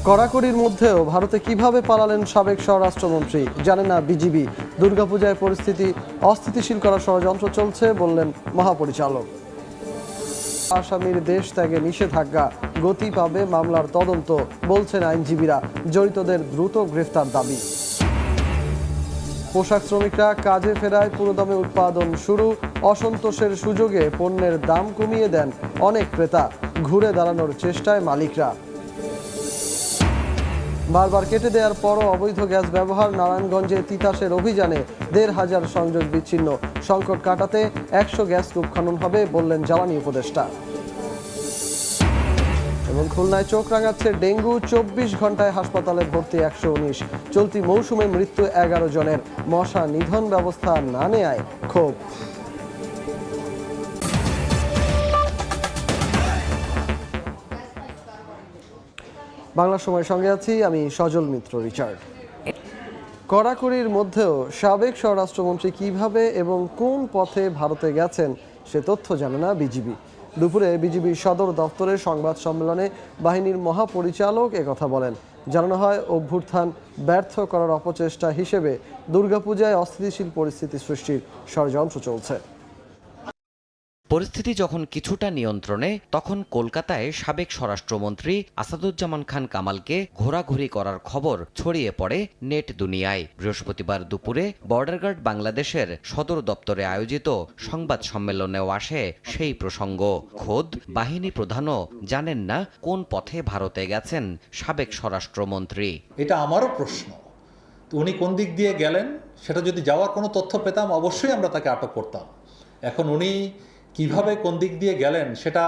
কড়াকড়ির মধ্যেও ভারতে কিভাবে পালালেন সাবেক স্বরাষ্ট্রমন্ত্রী জানে না বিজিবি। দুর্গাপূজায় পরিস্থিতি অস্থিতিশীল করার ষড়যন্ত্র চলছে বললেন মহাপরিচালক। আসামির দেশ ত্যাগে নিষেধাজ্ঞা, গতি পাবে মামলার তদন্ত বলছেন আইনজীবীরা। জড়িতদের দ্রুত গ্রেফতার দাবি। পোশাক শ্রমিকরা কাজে ফেরায় পুরোদমে উৎপাদন শুরু। অসন্তোষের সুযোগে পণ্যের দাম কমিয়ে দেন অনেক ক্রেতা। ঘুরে দাঁড়ানোর চেষ্টায় মালিকরা। বারবার কেটে দেওয়ার পরও অবৈধ গ্যাস ব্যবহার। নারায়ণগঞ্জে তিতাসের অভিযানে ১৫০০ সংযোগ বিচ্ছিন্ন। সংকট কাটাতে ১০০ গ্যাস কূপ খনন হবে বললেন জ্বালানি উপদেষ্টা। এবং খুলনায় চোখ রাঙাচ্ছে ডেঙ্গু। ২৪ ঘন্টায় হাসপাতালে ভর্তি ১১৯। চলতি মৌসুমে মৃত্যু ১১ জনের। মশা নিধন ব্যবস্থা না নেয়ায় ক্ষোভ। বাংলা সময় সঙ্গে আছি আমি সজল মিত্র রিচার্ড। কড়াকড়ির মধ্যেও সাবেক স্বরাষ্ট্রমন্ত্রী কিভাবে এবং কোন পথে ভারতে গেছেন সে তথ্য জানে না বিজিবি। দুপুরে বিজিবির সদর দপ্তরে সংবাদ সম্মেলনে বাহিনীর মহাপরিচালক একথা বলেন। জানানো হয়, অভ্যুত্থান ব্যর্থ করার অপচেষ্টা হিসেবে দুর্গাপূজায় অস্থিতিশীল পরিস্থিতি সৃষ্টির ষড়যন্ত্র চলছে। পরিস্থিতি যখন কিছুটা নিয়ন্ত্রণে, তখন কলকাতায় সাবেক স্বরাষ্ট্রমন্ত্রী আসাদুজ্জামান খান কামালকে ঘোরাঘুরি করার খবর ছড়িয়ে পড়ে নেট দুনিয়ায়। বৃহস্পতিবার দুপুরে বর্ডার গার্ড বাংলাদেশের সদর দপ্তরে আয়োজিত সংবাদ সম্মেলনেও আসে সেই প্রসঙ্গ। খোদ বাহিনী প্রধানও জানেন না কোন পথে ভারতে গেছেন সাবেক স্বরাষ্ট্রমন্ত্রী। এটা আমারও প্রশ্ন, উনি কোন দিক দিয়ে গেলেন সেটা যদি যাওয়ার কোনো তথ্য পেতাম অবশ্যই আমরা তাকে আটক করতাম। এখন উনি কিভাবে কোন দিক দিয়ে গেলেন সেটা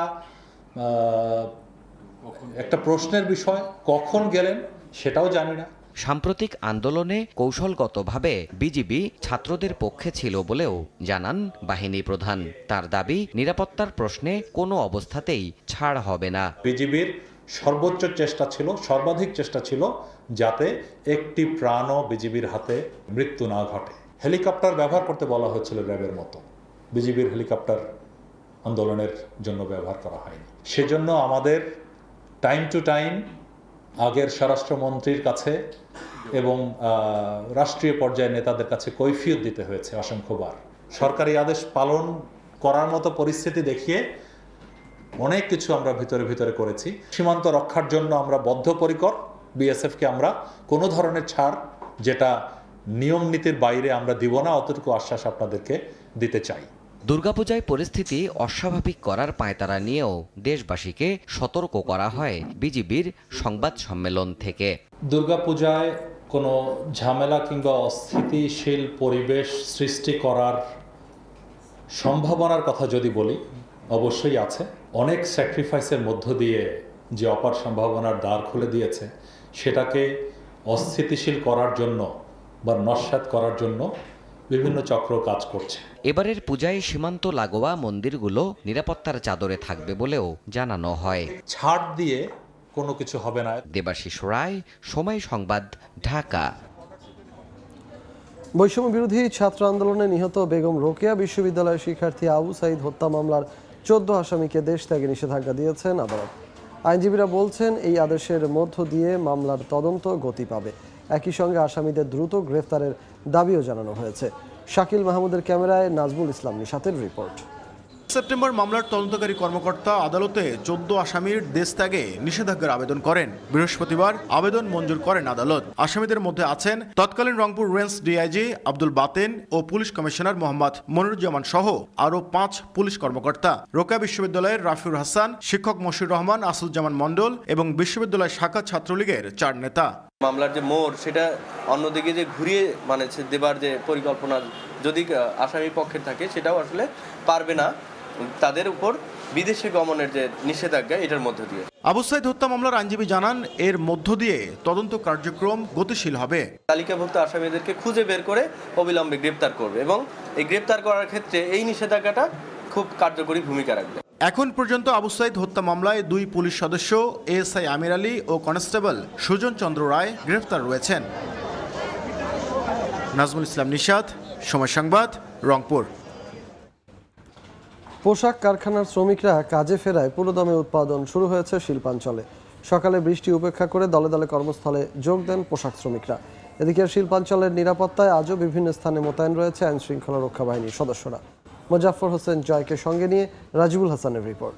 একটা প্রশ্নের বিষয়। কখন গেলেন সেটাও জানি না। সাম্প্রতিক আন্দোলনে কৌশলগতভাবে বিজিবি ছাত্রদের পক্ষে ছিল বলেও জানান বাহিনী প্রধান। তার দাবি, নিরাপত্তার প্রশ্নে কোনো অবস্থাতেই ছাড় হবে না। বিজিবির সর্বোচ্চ চেষ্টা ছিল, সর্বাধিক চেষ্টা ছিল যাতে একটি প্রাণও বিজিবির হাতে মৃত্যু না ঘটে। হেলিকপ্টার ব্যবহার করতে বলা হয়েছিল র্যাবের মতো, বিজিবির হেলিকপ্টার আন্দোলনের জন্য ব্যবহার করা হয়নি। সেজন্য আমাদের টাইম টু টাইম আগের স্বরাষ্ট্রমন্ত্রীর কাছে এবং রাষ্ট্রীয় পর্যায়ের নেতাদের কাছে কৈফিয়ত দিতে হয়েছে অসংখ্যবার। সরকারি আদেশ পালন করার মতো পরিস্থিতি দেখিয়ে অনেক কিছু আমরা ভিতরে ভিতরে করেছি। সীমান্ত রক্ষার জন্য আমরা বদ্ধপরিকর। বিএসএফকে আমরা কোনো ধরনের ছাড় যেটা নিয়ম নীতির বাইরে আমরা দিব না, অতটুকু আশ্বাস আপনাদেরকে দিতে চাই। দুর্গাপূজায় পরিস্থিতি অস্বাভাবিক করার পাঁয়তারা নিয়েও দেশবাসীকে সতর্ক করা হয় বিজিবির সংবাদ সম্মেলন থেকে। দুর্গাপূজায় কোনো ঝামেলা কিংবা অস্থিতিশীল পরিবেশ সৃষ্টি করার সম্ভাবনার কথা যদি বলি, অবশ্যই আছে। অনেক স্যাক্রিফাইসের মধ্য দিয়ে যে অপার সম্ভাবনার দ্বার খুলে দিয়েছে, সেটাকে অস্থিতিশীল করার জন্য বা নস্যাৎ করার জন্য বিভিন্ন চক্র কাজ করছে। এবারের পূজায় সীমান্ত লাগোয়া মন্দিরগুলো নিরাপত্তার চাদরে থাকবে বলেও জানানো হয়। ছাড় দিয়ে কোনো কিছু হবে না। দেবাশিস রায়, সময় সংবাদ, ঢাকা। বৈষম্য বিরোধী ছাত্র আন্দোলনে নিহত বেগম রোকেয়া বিশ্ববিদ্যালয়ের শিক্ষার্থী আবু সাইদ হত্যা মামলার ১৪ আসামিকে দেশ ত্যাগে নিষেধাজ্ঞা দিয়েছেন আদালত। আইনজীবীরা বলছেন, এই আদেশের মধ্য দিয়ে মামলার তদন্ত গতি পাবে। একই সঙ্গে আসামিদের দ্রুত গ্রেফতারের দাবিও জানানো হয়েছে। শাকিল মাহমুদের ক্যামেরায় নাজমুল ইসলাম নিশাতের রিপোর্ট। সেপ্টেম্বর মামলার তদন্তকারী কর্মকর্তা আদালতে ১৪ আসামির দেশ ত্যাগে নিষেধাজ্ঞার আবেদন করেন। বৃহস্পতিবার আবেদন মঞ্জুর করেন আদালত। আসামিদের মধ্যে আছেন তৎকালীন রংপুর রেঞ্জ ডিআইজি আব্দুল বাতেন ও পুলিশ কমিশনার মোহাম্মদ মনিরুজ্জামান সহ আরও ৫ পুলিশ কর্মকর্তা। রোকেয়া বিশ্ববিদ্যালয়ের রাফিউর হাসান, শিক্ষক মশিউর রহমান, আসুজ্জামান মণ্ডল এবং বিশ্ববিদ্যালয় শাখা ছাত্রলীগের ৪ নেতা। মামলার যে মোড় সেটা অন্যদিকে যে ঘুরিয়ে দেবার যে পরিকল্পনা যদি আসামি পক্ষের থাকে, সেটাও আসলে পারবে না। তাদের উপর বিদেশে গমনের যে নিষেধাজ্ঞা, এটার মধ্য দিয়ে আবু সাইদ হত্যা মামলার আইনজীবী জানান, এর মধ্য দিয়ে তদন্ত কার্যক্রম গতিশীল হবে। তালিকাভুক্ত আসামিদেরকে খুঁজে বের করে অবিলম্বে গ্রেপ্তার করবে এবং এই গ্রেপ্তার করার ক্ষেত্রে এই নিষেধাজ্ঞাটা খুব কার্যকরী ভূমিকা রাখবে। এখন পর্যন্ত আবু সাইদ হত্যা মামলায় ২ পুলিশ সদস্য এএসআই আমির আলী ও কনস্টেবল সুজন চন্দ্র রায় গ্রেফতার রয়েছেন। নাজমুল ইসলাম নিশাত, সময় সংবাদ, রংপুর। পোশাক কারখানার শ্রমিকরা কাজে ফেরায় পুরোদমে উৎপাদন শুরু হয়েছে শিল্পাঞ্চলে। সকালে বৃষ্টি উপেক্ষা করে দলে দলে কর্মস্থলে যোগ দেন পোশাক শ্রমিকরা। এদিকে শিল্পাঞ্চলের নিরাপত্তায় আজও বিভিন্ন স্থানে মোতায়েন রয়েছে আইন শৃঙ্খলা রক্ষা বাহিনীর সদস্যরা। মোজাফফর হোসেন জয়কে সঙ্গে নিয়ে রাজিবুল হাসানের রিপোর্ট।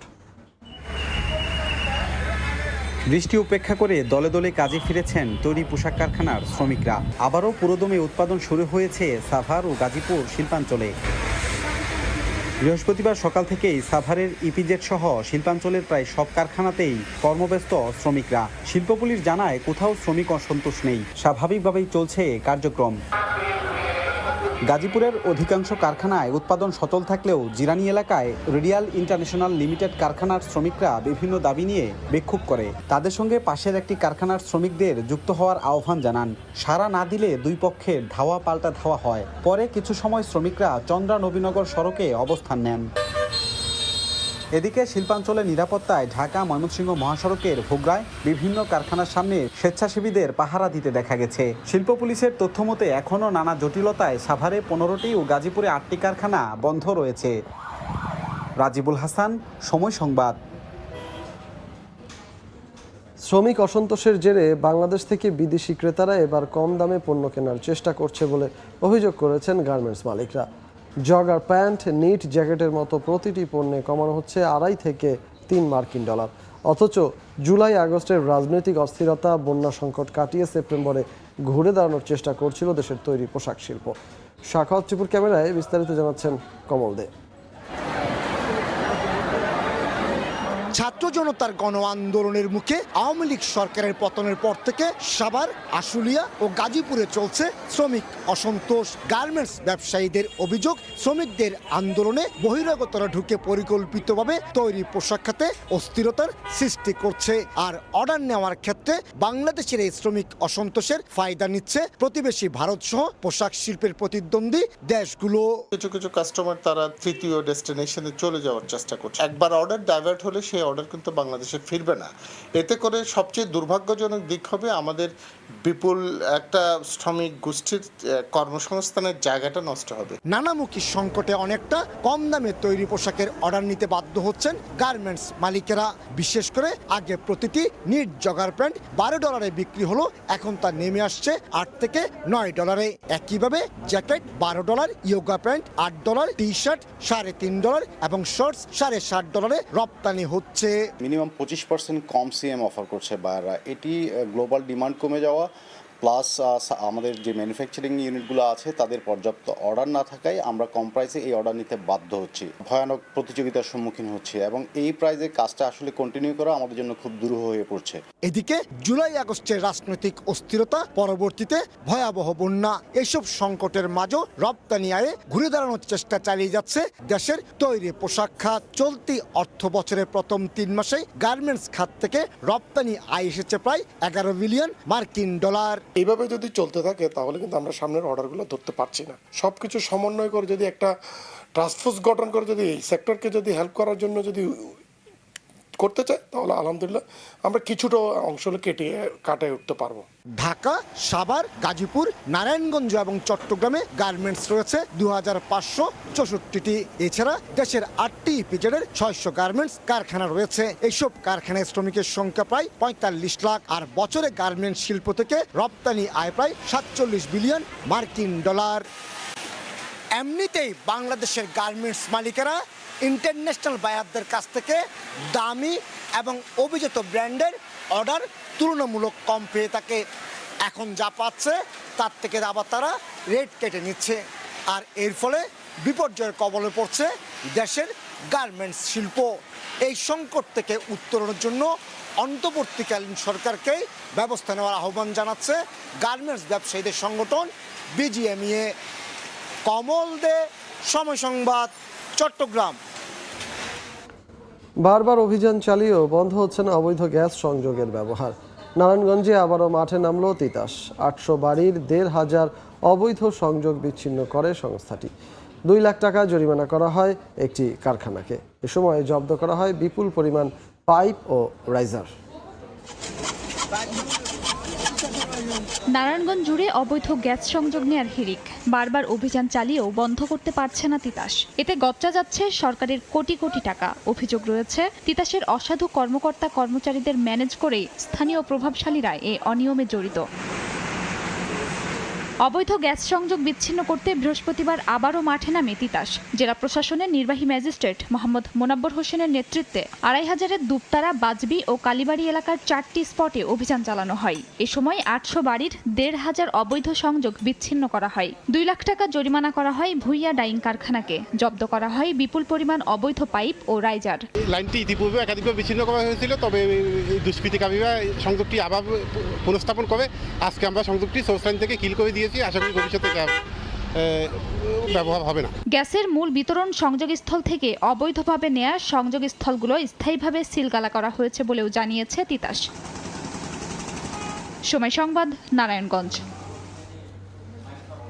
বৃষ্টি উপেক্ষা করে দলে দলে কাজে ফিরেছেন তৈরি পোশাক কারখানার শ্রমিকরা। আবারও পুরোদমে উৎপাদন শুরু হয়েছে সাভার ও গাজীপুর শিল্পাঞ্চলে। বৃহস্পতিবার সকাল থেকেই সাভারের ইপিজেড সহ শিল্পাঞ্চলের প্রায় সব কারখানাতেই কর্মব্যস্ত শ্রমিকরা। শিল্প পুলিশ জানায় কোথাও শ্রমিক অসন্তোষ নেই, স্বাভাবিকভাবেই চলছে কার্যক্রম। গাজীপুরের অধিকাংশ কারখানায় উৎপাদন সচল থাকলেও জিরানী এলাকায় রেডিয়াল ইন্টারন্যাশনাল লিমিটেড কারখানার শ্রমিকরা বিভিন্ন দাবি নিয়ে বিক্ষোভ করে। তাদের সঙ্গে পাশের একটি কারখানার শ্রমিকদের যুক্ত হওয়ার আহ্বান জানান। সাড়া না দিলে দুই পক্ষের ধাওয়া পাল্টা ধাওয়া হয়। পরে কিছু সময় শ্রমিকরা চন্দ্রা নবীনগর সড়কে অবস্থান নেন। এদিকে শিল্পাঞ্চলের নিরাপত্তায় ঢাকা ময়মনসিংহ মহাসড়কের ভোগড়ায় বিভিন্ন কারখানার সামনে স্বেচ্ছাসেবীদের পাহারা দিতে দেখা গেছে। শিল্প পুলিশের তথ্যমতে এখনও নানা জটিলতায় সাভারে 15টি ও গাজীপুরে 8টি কারখানা বন্ধ রয়েছে। রাজিবুল হাসান, সময় সংবাদ। শ্রমিক অসন্তোষের জেরে বাংলাদেশ থেকে বিদেশি ক্রেতারা এবার কম দামে পণ্য কেনার চেষ্টা করছে বলে অভিযোগ করেছেন গার্মেন্টস মালিকরা। জগার প্যান্ট, নিট জ্যাকেটের মতো প্রতিটি পণ্যে কমানো হচ্ছে $2.5 থেকে $3 অথচ জুলাই আগস্টের রাজনৈতিক অস্থিরতা, বন্যা সংকট কাটিয়ে সেপ্টেম্বরে ঘুরে দাঁড়ানোর চেষ্টা করছিল দেশের তৈরি পোশাক শিল্প। সাখাওয়াত টিপুর ক্যামেরায় বিস্তারিত জানাচ্ছেন কমল দে। ছাত্র জনতার গণ আন্দোলনের মুখে আওয়ামী লীগ সরকারের পতনের পর থেকে সাভার, আশুলিয়া ও গাজীপুরে চলছে শ্রমিক অসন্তোষ। গার্মেন্টস ব্যবসায়ীদের অভিযোগ, শ্রমিকদের আন্দোলনে বহিরাগতরা ঢুকে পরিকল্পিতভাবে তৈরি পোশাক খাতে অস্থিরতার সৃষ্টি করছে। আর অর্ডার নেওয়ার ক্ষেত্রে বাংলাদেশের এই শ্রমিক অসন্তোষের ফায়দা নিচ্ছে প্রতিবেশী ভারত সহ পোশাক শিল্পের প্রতিদ্বন্দ্বী দেশগুলো। কিছু কিছু কাস্টমার তারা তৃতীয় ডেস্টিনেশনে চলে যাওয়ার চেষ্টা করছে। একবার অর্ডার ডাইভার্ট হলে সেই অর্ডার কিন্তু বাংলাদেশে ফিরবে না। এতে করে সবচেয়ে দুর্ভাগ্যজনক দিক হবে আমাদের বিপুল একটা শ্রমিক গোষ্ঠীর কর্মসংস্থানের জায়গাটা নষ্ট হবে। নানামুখী সংকটে অনেকটা কম দামে তৈরি পোশাকের অর্ডার নিতে বাধ্য হচ্ছেন গার্মেন্টস মালিকেরা। বিশেষ করে আগে প্রতিটি নিট জগার প্যান্ট $12 বিক্রি হলো, এখন তা নেমে আসছে $8 থেকে $9। একইভাবে jacket $12, yoga pant $8, T shirt $3.5 এবং শর্টস $7.5 রপ্তানি হচ্ছে। মিনিমাম 25% কম সিএম অফার করছে বায়াররা। এটি গ্লোবাল ডিমান্ড কমে যাওয়া প্লাস আমাদের যে ম্যানুফ্যাকচারিং ইউনিটগুলো আছে তাদের পর্যাপ্ত অর্ডার না থাকায় আমরা কম প্রাইসে এই অর্ডার নিতে বাধ্য হচ্ছি। ভয়ানক প্রতিযোগিতার সম্মুখীন হচ্ছে এবং এই প্রাইসে কাজটা আসলে কন্টিনিউ করা আমাদের জন্য খুব দুরূহ হয়ে পড়ছে। এদিকে জুলাই আগস্টের রাজনৈতিক অস্থিরতা, পরবর্তীতে ভয়াবহ বন্যা, এইসব সংকটের মাঝেও রপ্তানি আয়ে ঘুরে দাঁড়ানোর চেষ্টা চালিয়ে যাচ্ছে দেশের তৈরি পোশাক খাত। চলতি অর্থ বছরের প্রথম 3 মাসে গার্মেন্টস খাত থেকে রপ্তানি আয় এসেছে প্রায় $11 বিলিয়ন। এইভাবে যদি চলতে থাকে তাহলে কিন্তু আমরা সামনের অর্ডারগুলো ধরতে পারছি না। সবকিছু সমন্বয় করে যদি একটা টাস্কফোর্স গঠন করে যদি এই সেক্টরকে যদি হেল্প করার জন্য যদি করতে চাই তাহলে আলহামদুলিল্লাহ আমরা কিছুটা অংশ কাটিয়ে উঠতে পারবো। ঢাকা, সাভার, গাজীপুর, নারায়ণগঞ্জ এবং চট্টগ্রামে গার্মেন্টস রয়েছে 2564টি। এছাড়া দেশের 8টি ইপিজেডের 600 গার্মেন্টস কারখানা রয়েছে। এইসব কারখানায় শ্রমিকের সংখ্যা প্রায় 45 লাখ। আর বছরে গার্মেন্টস শিল্প থেকে রপ্তানি আয় প্রায় $47 বিলিয়ন। এমনিতেই বাংলাদেশের গার্মেন্টস মালিকেরা ইন্টারন্যাশনাল বায়ারদের কাছ থেকে দামি এবং অভিজাত ব্র্যান্ডের অর্ডার তুলনামূলক কম পেয়ে থাকে। এখন যা পাচ্ছে তার থেকে আবার তারা রেট কেটে নিচ্ছে। আর এর ফলে বিপর্যয়ের কবলে পড়ছে দেশের গার্মেন্টস শিল্প। এই সংকট থেকে উত্তরণের জন্য অন্তর্বর্তীকালীন সরকারকে ব্যবস্থা নেওয়ার আহ্বান জানাচ্ছে গার্মেন্টস ব্যবসায়ীদের সংগঠন বিজিএমইএ। কমল দে, সময় সংবাদ, চট্টগ্রাম। বারবার অভিযান চালিয়েও বন্ধ হচ্ছে না অবৈধ গ্যাস সংযোগের ব্যবহার। নারায়ণগঞ্জে আবারও মাঠে নামল তিতাস। 800 বাড়ির 1500 অবৈধ সংযোগ বিচ্ছিন্ন করে সংস্থাটি। 2 লাখ টাকা জরিমানা করা হয় একটি কারখানাকে। এ সময় জব্দ করা হয় বিপুল পরিমাণ পাইপ ও রাইজার। নারায়ণগঞ্জ জুড়ে অবৈধ গ্যাস সংযোগ নেয়ার হিড়িক, বারবার অভিযান চালিয়েও বন্ধ করতে পারছে না তিতাস। এতে গচ্চা যাচ্ছে সরকারের কোটি কোটি টাকা। অভিযোগ রয়েছে তিতাসের অসাধু কর্মকর্তা কর্মচারীদের ম্যানেজ করে স্থানীয় প্রভাবশালীরা এ অনিয়মে জড়িত। অবৈধ গ্যাস সংযোগ বিচ্ছিন্ন করতে বৃহস্পতিবার আবারও মাঠে নামে তিতাস। জেলা প্রশাসনের নির্বাহী ম্যাজিস্ট্রেট মোহাম্মদ মোনাব্বর হোসেনের নেতৃত্বে ২৫০০-এর দুপতারা, বাজবি ও কালীবাড়ি এলাকার ৪টি স্পটে অভিযান চালানো হয়। এ সময় ৮০০ বাড়ির ১৫০০ অবৈধ সংযোগ বিচ্ছিন্ন করা হয়। ২ লাখ টাকা জরিমানা করা হয় ভুইয়া ডাইং কারখানাকে। জব্দ করা হয় বিপুল পরিমাণ অবৈধ পাইপ ও রাইজার। লাইনটি ইতিপূর্বে একাধিকবার বিচ্ছিন্ন করা হয়েছিল, তবে দুষ্কৃতিকারীরা সংযোগটি আবার পুনঃস্থাপন করে আজকে আমরা সংযোগটি সোর্স লাইন থেকে কিল করে দিয়েছি। আশা করি ভবিষ্যতে ব্যবহার হবে না। গ্যাসের মূল বিতরণ সংযোগস্থল থেকে অবৈধভাবে নেয়া সংযোগস্থলগুলো স্থায়ীভাবে সিলগালা করা হয়েছে বলেও জানিয়েছে তিতাস। সময় সংবাদ, নারায়ণগঞ্জ।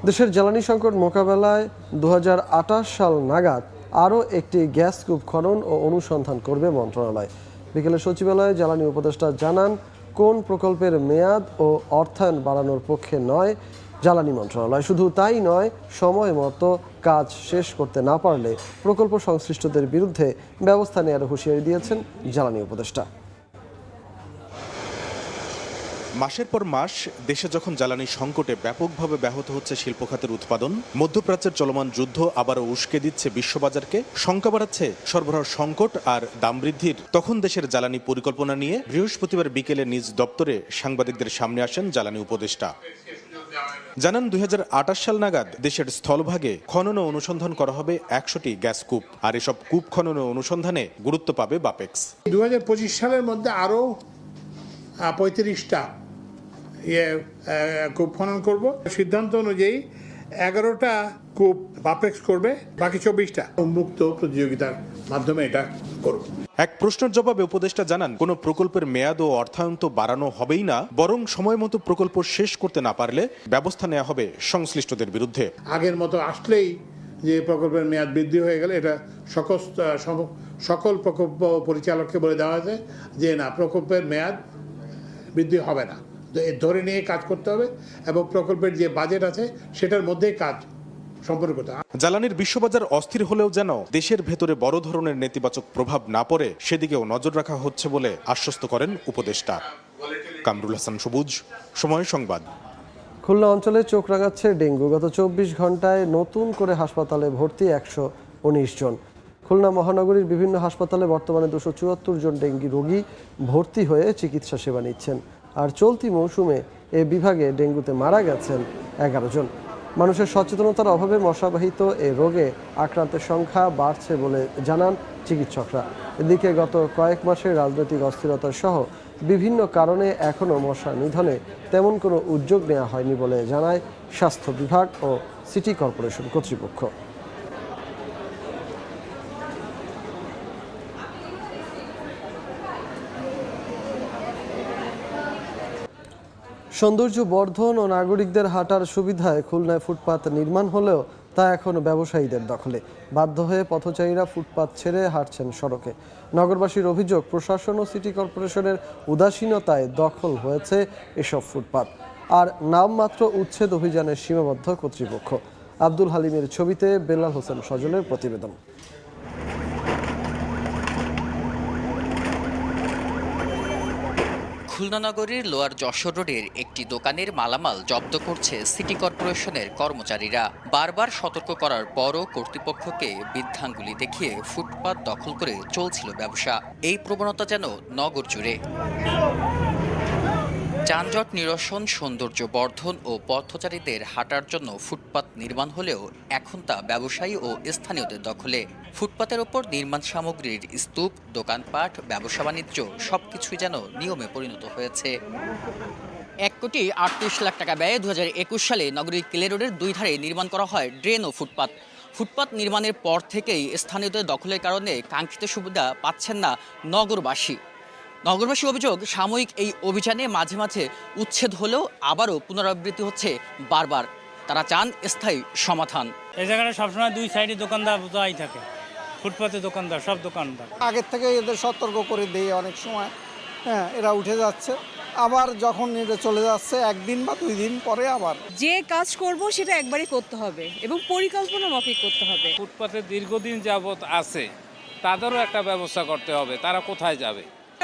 দেশের জ্বালানি সংকট মোকাবেলায় ২০২৮ সাল নাগাদ আরও একটি গ্যাস কূপ খনন ও অনুসন্ধান করবে মন্ত্রণালয়। বিকেলে সচিবালয়ে জ্বালানি উপদেষ্টা জানান, কোন প্রকল্পের মেয়াদ ও অর্থায়ন বাড়ানোর পক্ষে নয় জ্বালানি মন্ত্রণালয়। শুধু তাই নয়, সময় মতো কাজ শেষ করতে না পারলে প্রকল্প সংশ্লিষ্টদের বিরুদ্ধে ব্যবস্থা নেওয়ার হুঁশিয়ারি দিয়েছেন জ্বালানি উপদেষ্টা। মাসের পর মাস দেশে যখন জ্বালানি সংকটে ব্যাপকভাবে ব্যাহত হচ্ছে শিল্প খাতের উৎপাদন, মধ্যপ্রাচ্যের চলমান যুদ্ধ আবারও উস্কে দিচ্ছে বিশ্ববাজারকে, শঙ্কা বাড়াচ্ছে সরবরাহ সংকট আর দাম বৃদ্ধির, তখন দেশের জ্বালানি পরিকল্পনা নিয়ে বৃহস্পতিবার বিকেলে নিজ দপ্তরে সাংবাদিকদের সামনে আসেন জ্বালানি উপদেষ্টা। জানান, ২০২৮ সাল নাগাদ দেশের স্থলভাগে খনন ও অনুসন্ধান করা হবে ১০০টি গ্যাস কূপ। আর এসব কূপ খনন ও অনুসন্ধানে গুরুত্ব পাবে বাপেক্স। ২০২৫ সালের মধ্যে আরও ৩৫টা কূপ খনন করব। সিদ্ধান্ত অনুযায়ী 11টা কূপ বাপেক্স করবে, বাকি 24টা উন্মুক্ত প্রতিযোগিতার মাধ্যমে এটা করব। এক প্রশ্নের জবাবে উপদেষ্টা জানান, কোনো প্রকল্পের মেয়াদ ও অর্থায়ন তো বাড়ানো হবেই না, বরং সময় মতো প্রকল্প শেষ করতে না পারলে ব্যবস্থা নেওয়া হবে সংশ্লিষ্টদের বিরুদ্ধে। আগের মতো আসলেই যে প্রকল্পের মেয়াদ বৃদ্ধি হয়ে গেলে এটা সকল প্রকল্প পরিচালককে বলে দেওয়া হয়েছে যে না, প্রকল্পের মেয়াদ বৃদ্ধি হবে না, ধরে নিয়ে কাজ করতে হবে এবং প্রকল্পের যে বাজেট আছে সেটার মধ্যেই কাজ সম্পন্ন করতে হবে। জ্বালানির বিশ্ববাজার অস্থির হলেও যেন দেশের ভেতরে বড় ধরনের নেতিবাচক প্রভাব না পড়ে সেদিকেও নজর রাখা হচ্ছে বলে আশ্বস্ত করেন উপদেষ্টা। কামরুল হাসান সবুজ, সময় সংবাদ। খুলনা অঞ্চলে চোখ রাঙাচ্ছে ডেঙ্গু। গত ২৪ ঘন্টায় নতুন করে হাসপাতালে ভর্তি ১১৯ জন। খুলনা মহানগরীর বিভিন্ন হাসপাতালে বর্তমানে ২৭৪ জন ডেঙ্গি রোগী ভর্তি হয়ে চিকিৎসা সেবা নিচ্ছেন। আর চলতি মৌসুমে এ বিভাগে ডেঙ্গুতে মারা গেছেন ১১ জন। মানুষের সচেতনতার অভাবে মশাবাহিত এ রোগে আক্রান্তের সংখ্যা বাড়ছে বলে জানান চিকিৎসকরা। এদিকে গত কয়েক মাসের রাজনৈতিক অস্থিরতা সহ বিভিন্ন কারণে এখনও মশা নিধনে তেমন কোনো উদ্যোগ নেওয়া হয়নি বলে জানায় স্বাস্থ্য বিভাগ ও সিটি কর্পোরেশন কর্তৃপক্ষ। সৌন্দর্য বর্ধন ও নাগরিকদের হাঁটার সুবিধায় খুলনায় ফুটপাত নির্মাণ হলেও তা এখন ব্যবসায়ীদের দখলে। বাধ্য হয়ে পথচারীরা ফুটপাত ছেড়ে হাঁটছেন সড়কে। নগরবাসীর অভিযোগ, প্রশাসন ও সিটি কর্পোরেশনের উদাসীনতায় দখল হয়েছে এসব ফুটপাত। আর নামমাত্র উচ্ছেদ অভিযানের সীমাবদ্ধ কর্তৃপক্ষ। আব্দুল হালিমের ছবিতে বেলাল হোসেন সজলের প্রতিবেদন। খুলনা নগরীর লোয়ার যশোর রোডের একটি দোকানের মালামাল জব্দ করছে সিটি কর্পোরেশনের কর্মচারীরা। বারবার সতর্ক করার পরও কর্তৃপক্ষকে বৃদ্ধাঙ্গুলি দেখিয়ে ফুটপাত দখল করে চলছিল ব্যবসা। এই প্রবণতা যেন নগর জুড়ে। যানজট নিরসন, সৌন্দর্য বর্ধন ও পথচারীদের হাঁটার জন্য ফুটপাত নির্মাণ হলেও এখন তা ব্যবসায়ী ও স্থানীয়দের দখলে। ফুটপাতের ওপর নির্মাণ সামগ্রীর স্তূপ, দোকানপাট, ব্যবসা বাণিজ্য সবকিছুই যেন নিয়মে পরিণত হয়েছে। ১,৩৮,০০,০০০ টাকা ব্যয়ে ২০২১ সালে নগরীর কিলে রোডের দুই ধারে নির্মাণ করা হয় ড্রেন ও ফুটপাত। ফুটপাত নির্মাণের পর থেকেই স্থানীয়দের দখলের কারণে কাঙ্ক্ষিত সুবিধা পাচ্ছেন না নগরবাসী। নগরবাসীর অভিযোগ, সাময়িক এই অভিযানে মাঝে মাঝে উচ্ছেদ হলেও আবারও পুনরাবৃত্তি হচ্ছে বারবার। তারা চান স্থায়ী সমাধান। এই জায়গাটা সবসময় দুই সাইডে দোকানদার বোঝাই থাকে, ফুটপাতে দোকানদার, সব দোকানদার। আগের থেকে এদের সতর্ক করে দেয় অনেক সময়, হ্যাঁ, এরা উঠে যাচ্ছে, আবার যখন এটা চলে যাচ্ছে একদিন বা 2 দিন পরে আবার যে কাজ করব সেটা একবারই করতে হবে এবং পরিকল্পনা মাফিক করতে হবে। ফুটপাতে দীর্ঘদিন যাবত আছে, তাদেরও একটা ব্যবস্থা করতে হবে। তারা কোথায় যাবে?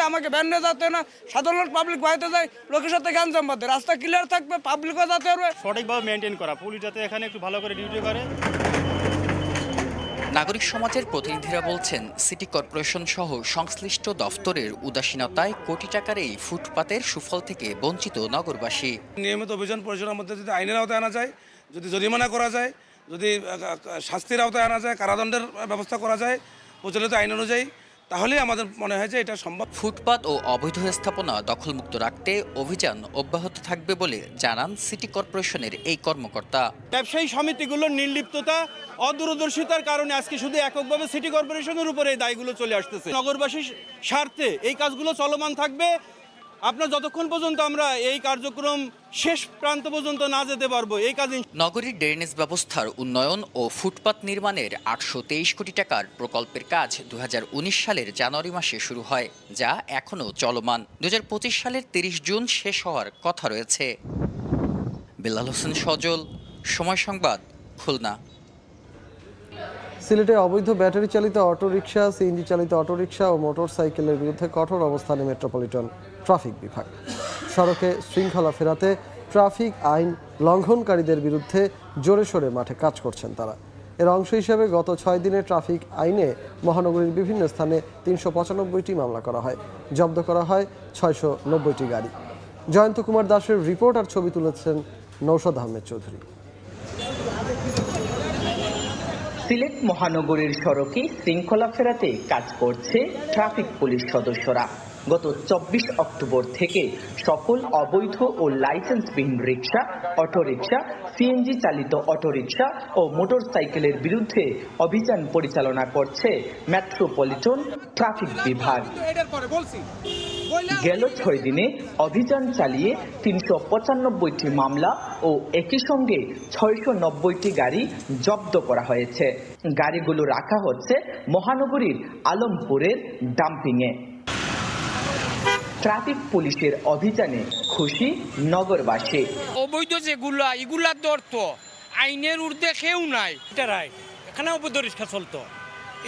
আমাকে ব্যান্ডে যেতে না, সাধারণ পাবলিক বাইরে যায়, লোকের সাথে গ্যাঞ্জাম বাঁধে, রাস্তা ক্লিয়ার থাকবে, পাবলিকও যাতে পারবে। সঠিকভাবে মেনটেন করা, পুলিশ যাতে এখানে একটু ভালো করে ডিউটি করে। নাগরিক সমাজের প্রতিনিধিরা বলছেন, সিটি কর্পোরেশন সহ সংশ্লিষ্ট দফতরের উদাসীনতায় কোটি টাকার এই ফুটপাতের সুফল থেকে বঞ্চিত নগরবাসী। নিয়মিত অভিযান পরিচালনার মধ্যে যদি আইনের আওতায় আনা যায়, যদি জরিমানা করা যায়, যদি শাস্তির আওতায় আনা যায়, কারাদণ্ডের ব্যবস্থা করা যায় প্রচলিত আইন অনুযায়ী, তাহলে আমাদের মনে হয় যে এটা সম্ভব। ফুটপাত ও অবৈধ স্থাপনা দখলমুক্ত রাখতে অভিযান অব্যাহত থাকবে বলে জানান সিটি কর্পোরেশনের এই কর্মকর্তা। ব্যবসায়ী সমিতিগুলোর নির্লিপ্ততা, অদূরদর্শিতার কারণে আজকে শুধু এককভাবে সিটি কর্পোরেশনের উপরে এই দায়গুলো চলে আসতেছে। নগরবাসীর স্বার্থে এই কাজগুলো চলমান থাকবে আপনার যতক্ষণ পর্যন্ত আমরা এই কার্যক্রম শেষ প্রান্ত পর্যন্ত না যেতে পারবো এই কাজ। নগরীর ড্রেনেজ ব্যবস্থার উন্নয়ন ও ফুটপাত নির্মাণের 823 কোটি টাকার প্রকল্পের কাজ 2019 সালের জানুয়ারি মাসে শুরু হয়, যা এখনও চলমান। 2025 সালের 30 জুন শেষ হওয়ার কথা রয়েছে। বেলাল হোসেন সজল, সময় সংবাদ, খুলনা। সিলেটে অবৈধ ব্যাটারি চালিত অটোরিকশা, সিএনজি চালিত অটোরিকশা ও মোটরসাইকেলের বিরুদ্ধে কঠোর অবস্থানে মেট্রোপলিটন ট্রাফিক বিভাগ। সড়কে শৃঙ্খলা ফেরাতে ট্রাফিক আইন লঙ্ঘনকারীদের বিরুদ্ধে জোরে সোরে মাঠে কাজ করছেন তারা। এর অংশ হিসেবে গত 6 দিনে ট্রাফিক আইনে মহানগরীর বিভিন্ন স্থানে 395টি মামলা করা হয়, জব্দ করা হয় 690টি গাড়ি। জয়ন্ত কুমার দাসের রিপোর্ট আর ছবি তুলেছেন নৌশদ আহমেদ চৌধুরী। সিলেট মহানগরীর সড়কে শৃঙ্খলা ফেরাতে কাজ করছে ট্রাফিক পুলিশ সদস্যরা। গত 24 অক্টোবর থেকে সকল অবৈধ ও লাইসেন্সবিহীন রিকশা, অটোরিকশা, সিএনজি চালিত অটোরিকশা ও মোটরসাইকেলের বিরুদ্ধে অভিযান পরিচালনা করছে মেট্রোপলিটন ট্রাফিক বিভাগ। গেল 6 দিনে অভিযান চালিয়ে 395টি মামলা ও একই সঙ্গে 690টি গাড়ি জব্দ করা হয়েছে। গাড়িগুলো রাখা হচ্ছে মহানগরীর আলমপুরের ডাম্পিংয়ে। ট্রাফিক পুলিশের অভিযানে খুশি নগরবাসী। অবৈধ যেগুলা এগুলা ধরত আইনের ঊর্ধ্বে কেউ নাই। এটা রাইট, এখানে অবৈধ রিক্সা চলতো,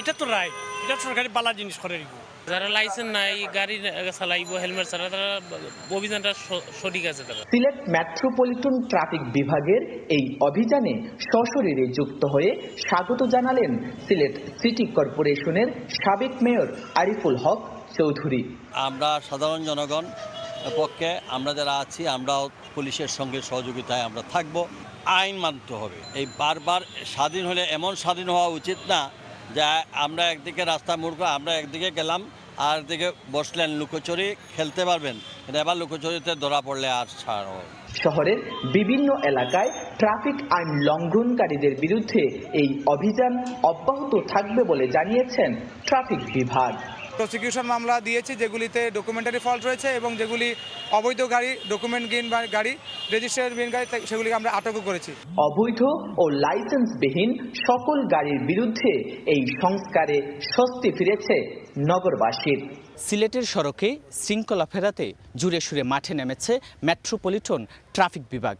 এটা তো রাইট, এটা সরকারি পালা জিনিস করে। যারা লাইসেন্স নাই গাড়ি চালাইব, হেলমেট ছাড়া, তারা অভিযানটা সঠিক আছে। সিলেট মেট্রোপলিটন ট্রাফিক বিভাগের এই অভিযানে সশরীরে যুক্ত হয়ে স্বাগত জানালেন সিলেট সিটি কর্পোরেশনের সাবেক মেয়র আরিফুল হক চৌধুরী। আমরা সাধারণ জনগণ পক্ষে আমরা যারা আছি, আমরাও পুলিশের সঙ্গে সহযোগিতায় আমরা থাকব। আইন মানতে হবে। এই বারবার স্বাধীন হলে এমন স্বাধীন হওয়া উচিত না যে আমরা একদিকে রাস্তা মুড়ব, আমরা একদিকে গেলাম আর একদিকে বসলেন, লুকোচুরি খেলতে পারবেন, কিন্তু এবার লুকোচুরিতে ধরা পড়লে আর ছাড় হয়। শহরের বিভিন্ন এলাকায় ট্রাফিক আইন লঙ্ঘনকারীদের বিরুদ্ধে এই অভিযান অব্যাহত থাকবে বলে জানিয়েছেন ট্রাফিক বিভাগ। প্রসিকিউশন মামলা দিয়েছি যেগুলিতে ডকুমেন্টারি ফল্ট রয়েছে এবং যেগুলি অবৈধ গাড়ি, ডকুমেন্টহীন গাড়ি, রেজিস্ট্রেশনবিহীন গাড়ি, সেগুলিকে আমরা আটকও করেছি। অবৈধ ও লাইসেন্সবিহীন সকল গাড়ির বিরুদ্ধে এই সংস্কারে স্বস্তি ফিরেছে নগরবাসীর। সিলেটের সড়কে শৃঙ্খলা ফেরাতে জুড়ে সুরে মাঠে নেমেছে মেট্রোপলিটন ট্রাফিক বিভাগ।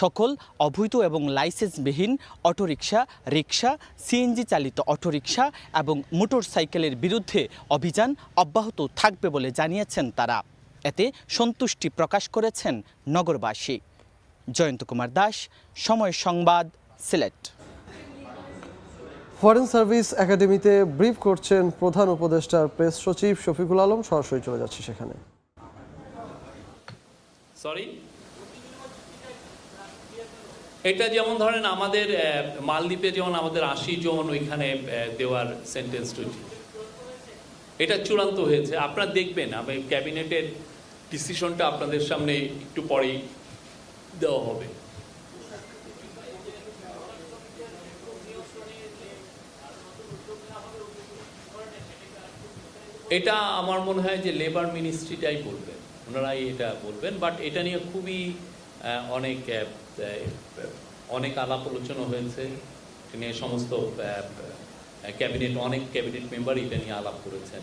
সকল অবৈধ এবং লাইসেন্সবিহীন অটোরিকশা, রিকশা, সিএনজি চালিত অটোরিকশা এবং মোটরসাইকেলের বিরুদ্ধে অভিযান অব্যাহত থাকবে বলে জানিয়েছেন তারা। এতে সন্তুষ্টি প্রকাশ করেছেন নগরবাসী। জয়ন্ত কুমার দাস, সময় সংবাদ, সিলেট। ফরেন সার্ভিস একাডেমিতে ব্রিফ করছেন প্রধান উপদেষ্টার প্রেস সচিব শফিকুল আলম। সরাসরি চলে যাচ্ছি সেখানে। এটা যেমন ধরেন আমাদের মালদ্বীপে যেমন আমাদের 80 জন ওইখানে দেওয়ার সেন্টেন্স রয়েছে, এটা চূড়ান্ত হয়েছে। আপনারা দেখবেন আমি ক্যাবিনেটের ডিসিশনটা আপনাদের সামনে একটু পরেই দেওয়া হবে। এটা আমার মনে হয় যে লেবার মিনিস্ট্রিটাই বলবেন, ওনারাই এটা বলবেন। বাট এটা নিয়ে খুবই অনেক আলাপ আলোচনা হয়েছে। এটা নিয়ে সমস্ত অনেক ক্যাবিনেট মেম্বার এটা নিয়ে আলাপ করেছেন।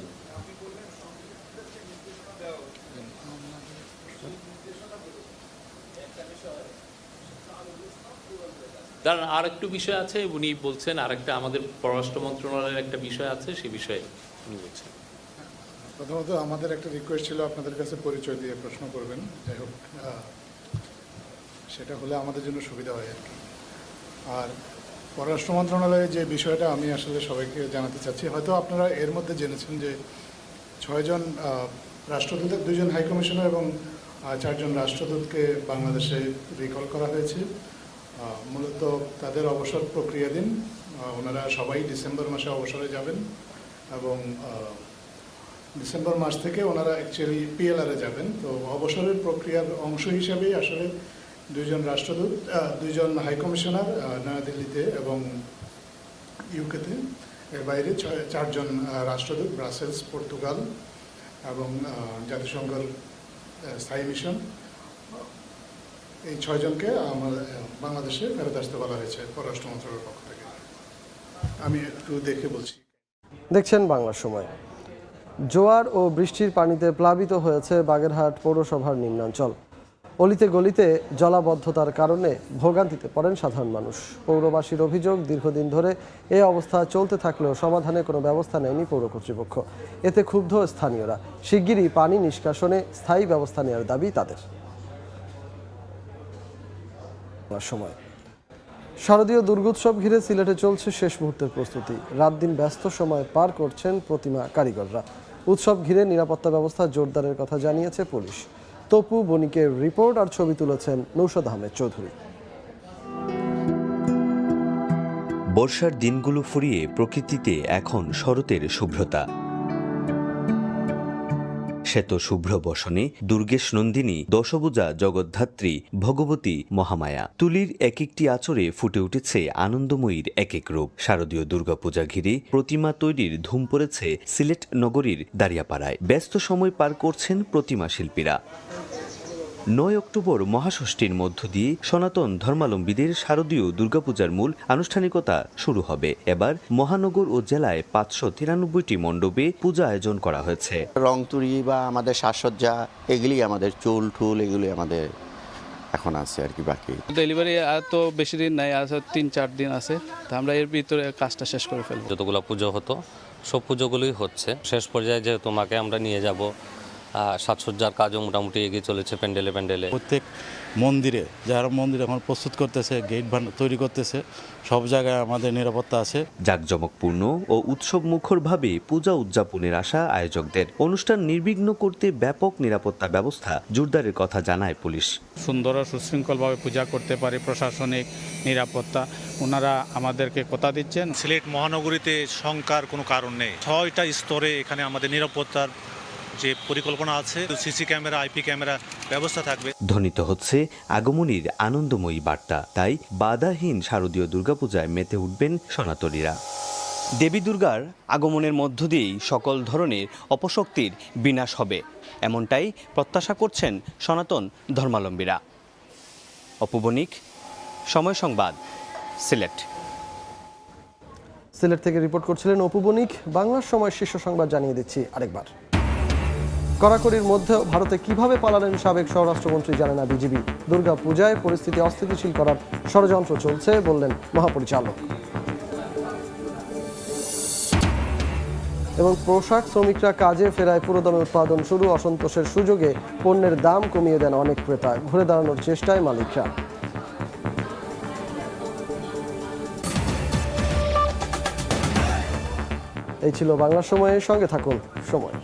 কারণ আর একটু বিষয় আছে, উনি বলছেন আর একটা আমাদের পররাষ্ট্র মন্ত্রণালয়ের একটা বিষয় আছে, সে বিষয়ে উনি বলছেন। প্রথমত আমাদের একটা রিকোয়েস্ট ছিল আপনাদের কাছে পরিচয় দিয়ে প্রশ্ন করবেন, যাই হোক সেটা হলে আমাদের জন্য সুবিধা হয় আর কি। আর পররাষ্ট্র মন্ত্রণালয়ে যে বিষয়টা আমি আসলে সবাইকে জানাতে চাচ্ছি, হয়তো আপনারা এর মধ্যে জেনেছেন যে 6 জন রাষ্ট্রদূতের 2 জন হাইকমিশনার এবং 4 জন রাষ্ট্রদূতকে বাংলাদেশে রিকল করা হয়েছে। মূলত তাদের অবসর প্রক্রিয়াধীন, ওনারা সবাই ডিসেম্বর মাসে অবসরে যাবেন এবং ডিসেম্বর মাস থেকে ওনারা অ্যাকচুয়ালি পিএলআরে যাবেন। তো অবসরের প্রক্রিয়ার অংশ হিসাবেই আসলে 2 জন রাষ্ট্রদূত, 2 জন হাইকমিশনার নয়াদিল্লিতে এবং ইউকেতে, এর বাইরে 4 জন রাষ্ট্রদূত ব্রাসেলস, পর্তুগাল এবং জাতিসংঘের স্থায়ী মিশন, এই 6 জনকে বাংলাদেশে ফেরত আসতে বলা হয়েছে পররাষ্ট্র মন্ত্রণালয়ের পক্ষ থেকে। আমি একটু দেখে বলছি। দেখছেন বাংলা সময়। জোয়ার ও বৃষ্টির পানিতে প্লাবিত হয়েছে বাগেরহাট পৌরসভার নিম্নাঞ্চল। অলিতে গলিতে জলাবদ্ধতার কারণে ভোগান্তিতে পড়েন সাধারণ মানুষ। পৌরবাসীর অভিযোগ, দীর্ঘদিন ধরে এই অবস্থা চলতে থাকলেও সমাধানে কোনো ব্যবস্থা নেয়নি পৌর কর্তৃপক্ষ। এতে ক্ষুব্ধ স্থানীয়রা। শিগগিরই পানি নিষ্কাশনে স্থায়ী ব্যবস্থা নেওয়ার দাবি তাদের। সময় শারদীয় দুর্গোৎসব ঘিরে সিলেটে চলছে শেষ মুহূর্তের প্রস্তুতি। রাত দিন ব্যস্ত সময় পার করছেন প্রতিমা কারিগররা। উৎসব ঘিরে নিরাপত্তা ব্যবস্থা জোরদারের কথা জানিয়েছে পুলিশ। তপু বণিকের রিপোর্ট আর ছবি তুলেছেন নৌশাদ আহমেদ চৌধুরী। বর্ষার দিনগুলো ফুরিয়ে প্রকৃতিতে এখন শরতের শুভ্রতা। শ্বেত শুভ্র বসনে দুর্গেশ নন্দিনী, দশভুজা জগদ্ধাত্রী, ভগবতী মহামায়া, তুলির এক একটি আঁচড়ে ফুটে উঠেছে আনন্দময়ীর এক এক রূপ। শারদীয় দুর্গাপূজা ঘিরে প্রতিমা তৈরির ধুম পড়েছে সিলেট নগরীর দাঁড়িয়াপাড়ায়। ব্যস্ত সময় পার করছেন প্রতিমা শিল্পীরা। 9 অক্টোবর মহাষষ্ঠীর মধ্য দিয়ে সনাতন ধর্মাবলম্বীদের শারদীয় দুর্গাপূজার মূল আনুষ্ঠানিকতা শুরু হবে। এবার মহানগর ও জেলায় 593টি মণ্ডপে পূজা আয়োজন করা হয়েছে। রং তুলি বা আমাদের সাজসজ্জা, এগুলি আমাদের চুল ঠুল এগুলি আমাদের এখন আছে আর কি। বাকি ডেলিভারি আর তো বেশি দিন নাই, আছে 3-4 দিন আছে। তো আমরা এর ভিতরে কাজটা শেষ করে ফেলবো। যতগুলো পুজো হতো সব পুজোগুলোই হচ্ছে। শেষ পর্যায়ে যে তোমাকে আমরা নিয়ে যাব, সাজসজ্জার কাজও মোটামুটি এগিয়ে চলেছে প্যান্ডেলে প্যান্ডেলে। প্রত্যেক মন্দিরে, যারা মন্দির এখন প্রস্তুত করতেছে, গেট তৈরি করতেছে, সব জায়গায় আমাদের নিরাপত্তা আছে। জাঁকজমকপূর্ণ ও উৎসব মুখরভাবে পূজা উদযাপনের আশা আয়োজকদের। অনুষ্ঠান নির্বিঘ্ন করতে ব্যাপক নিরাপত্তা ব্যবস্থা জোরদারের কথা জানায় পুলিশ। সুন্দর ও সুশৃঙ্খলভাবে পূজা করতে পারে, প্রশাসনিক নিরাপত্তা ওনারা আমাদেরকে কথা দিচ্ছেন। সিলেট মহানগরীতে শঙ্কার কোনো কারণ নেই। 6টা স্তরে এখানে আমাদের নিরাপত্তার যে পরিকল্পনা আছে, সিসি ক্যামেরা, আইপি ক্যামেরা ব্যবস্থা থাকবে। ধ্বনিত হচ্ছে আগমনীর আনন্দময়ী বার্তা। তাই বাধাহীন শারদীয় দুর্গাপূজায় মেতে উঠবেন সনাতনীরা। দেবী দুর্গার আগমনের মধ্য দিয়েই সকল ধরনের অপশক্তির বিনাশ হবে, এমনটাই প্রত্যাশা করছেন সনাতন ধর্মাবলম্বীরা। অপু বণিক, সময় সংবাদ, সিলেট। সিলেট থেকে রিপোর্ট করছিলেন অপু বণিক। বাংলার সময় শীর্ষ সংবাদ জানিয়ে দিচ্ছি আরেকবার। কড়াকড়ির মধ্যেও ভারতে কিভাবে পালালেন সাবেক স্বরাষ্ট্রমন্ত্রী জানে না বিজিবি। দুর্গা পূজায় পরিস্থিতি অস্থিতিশীল করার ষড়যন্ত্র চলছে বললেন মহাপরিচালক। এবং পোশাক শ্রমিকরা কাজে ফেরায় পুরোদমে উৎপাদন শুরু। অসন্তোষের সুযোগে পণ্যের দাম কমিয়ে দেন অনেক ক্রেতা। ঘুরে দাঁড়ানোর চেষ্টায় মালিকরা। এই ছিল বাংলা সময়ের সঙ্গে থাকুন সময়।